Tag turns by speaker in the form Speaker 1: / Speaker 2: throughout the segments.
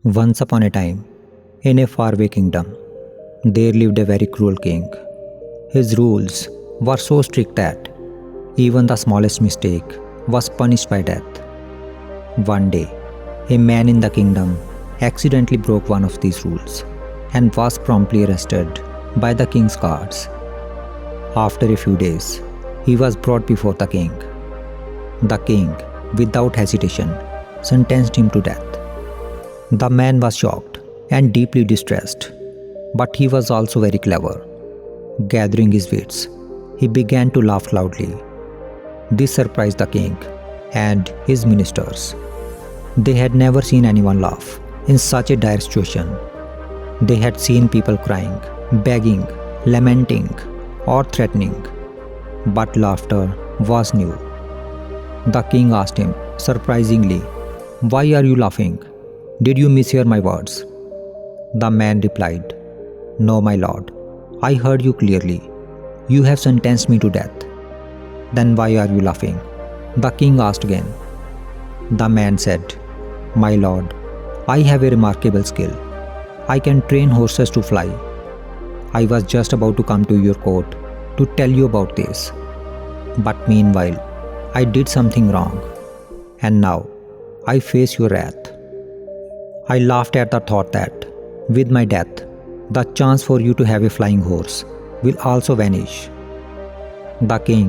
Speaker 1: Once upon a time, in a faraway kingdom, there lived a very cruel king. His rules were so strict that even the smallest mistake was punished by death. One day, a man in the kingdom accidentally broke one of these rules and was promptly arrested by the king's guards. After a few days, he was brought before the king. The king, without hesitation, sentenced him to death. The man was shocked and deeply distressed, but he was also very clever. Gathering his wits, he began to laugh loudly. This surprised the king and his ministers. They had never seen anyone laugh in such a dire situation. They had seen people crying, begging, lamenting, or threatening, but laughter was new. The king asked him, surprisingly, "Why are you laughing? Did you mishear my words?" The man replied, "No, my lord. I heard you clearly. You have sentenced me to death." "Then why are you laughing?" the king asked again. The man said, "My lord, I have a remarkable skill. I can train horses to fly. I was just about to come to your court to tell you about this. But meanwhile, I did something wrong, and now I face your wrath." I laughed at the thought that, with my death, the chance for you to have a flying horse will also vanish. The king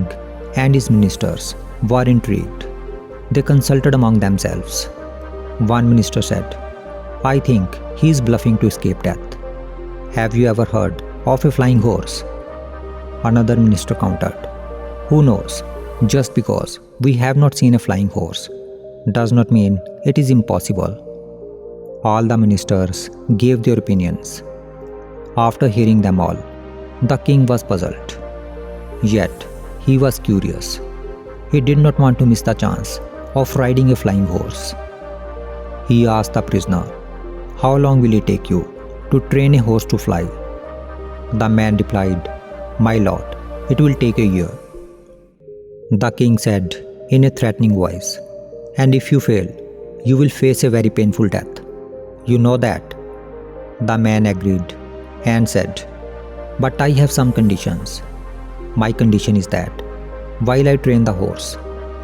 Speaker 1: and his ministers were intrigued. They consulted among themselves. One minister said, "I think he is bluffing to escape death. Have you ever heard of a flying horse?" Another minister countered, "Who knows? Just because we have not seen a flying horse does not mean it is impossible." All the ministers gave their opinions. After hearing them all, the king was puzzled. Yet, he was curious. He did not want to miss the chance of riding a flying horse. He asked the prisoner, "How long will it take you to train a horse to fly?" The man replied, "My lord, it will take a year." The king said in a threatening voice, "And if you fail, you will face a very painful death. You know that?" The man agreed and said, "But I have some conditions. My condition is that, while I train the horse,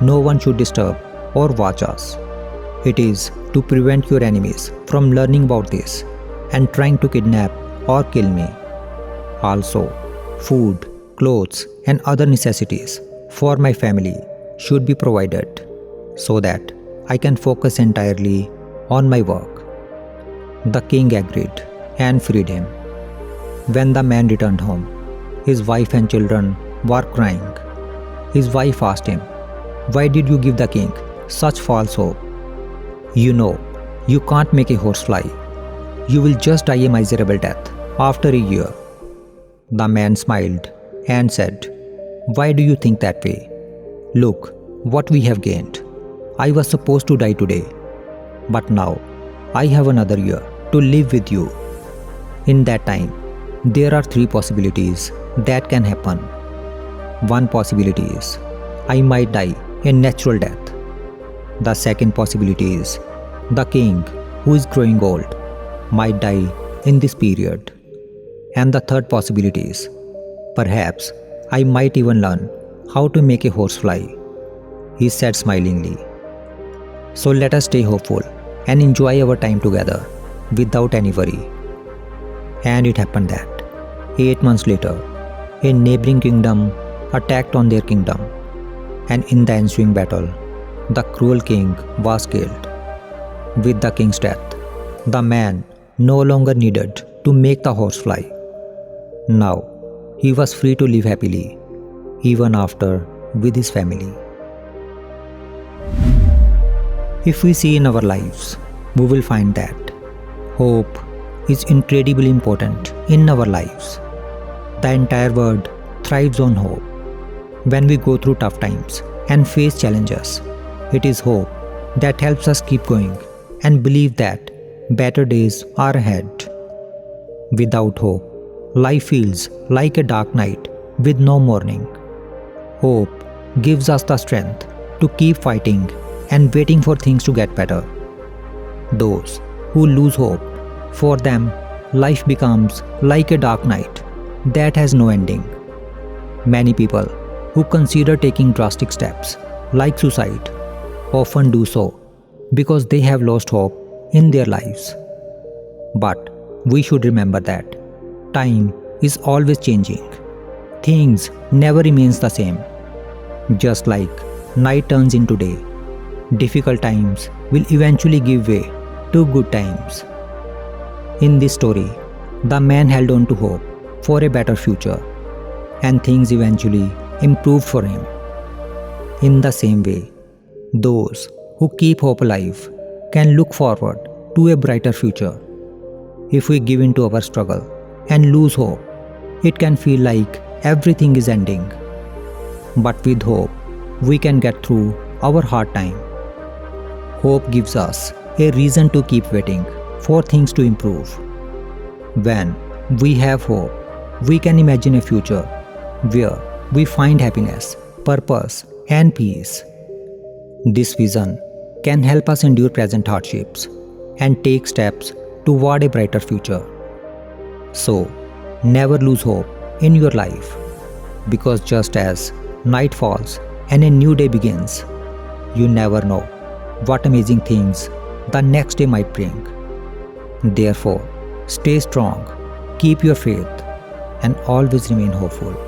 Speaker 1: no one should disturb or watch us. It is to prevent your enemies from learning about this and trying to kidnap or kill me. Also, food, clothes, and other necessities for my family should be provided so that I can focus entirely on my work." The king agreed and freed him. When the man returned home, his wife and children were crying. His wife asked him, "Why did you give the king such false hope? You know, you can't make a horse fly. You will just die a miserable death after a year." The man smiled and said, "Why do you think that way? Look what we have gained. I was supposed to die today, but now I have another year to live with you. In that time, there are three possibilities that can happen. One possibility is I might die a natural death. The second possibility is the king, who is growing old, might die in this period. And the third possibility is perhaps I might even learn how to make a horse fly," he said smilingly. "So let us stay hopeful and enjoy our time together without any worry." And it happened that 8 months later, a neighboring kingdom attacked on their kingdom, and in the ensuing battle, the cruel king was killed. With the king's death, the man no longer needed to make the horse fly. Now, he was free to live happily, even after with his family. If we see in our lives, we will find that hope is incredibly important in our lives. The entire world thrives on hope. When we go through tough times and face challenges, it is hope that helps us keep going and believe that better days are ahead. Without hope, life feels like a dark night with no morning. Hope gives us the strength to keep fighting and waiting for things to get better. Those who lose hope. For them, life becomes like a dark night that has no ending. Many people who consider taking drastic steps, like suicide, often do so because they have lost hope in their lives. But we should remember that time is always changing. Things never remains the same. Just like night turns into day, difficult times will eventually give way to good times. In this story, the man held on to hope for a better future, and things eventually improved for him. In the same way, those who keep hope alive can look forward to a brighter future. If we give in to our struggle and lose hope, it can feel like everything is ending. But with hope, we can get through our hard time. Hope gives us a reason to keep waiting for things to improve. When we have hope, we can imagine a future where we find happiness, purpose, and peace. This vision can help us endure present hardships and take steps toward a brighter future. So, never lose hope in your life, because just as night falls and a new day begins, you never know what amazing things the next day might bring. Therefore, stay strong, keep your faith, and always remain hopeful.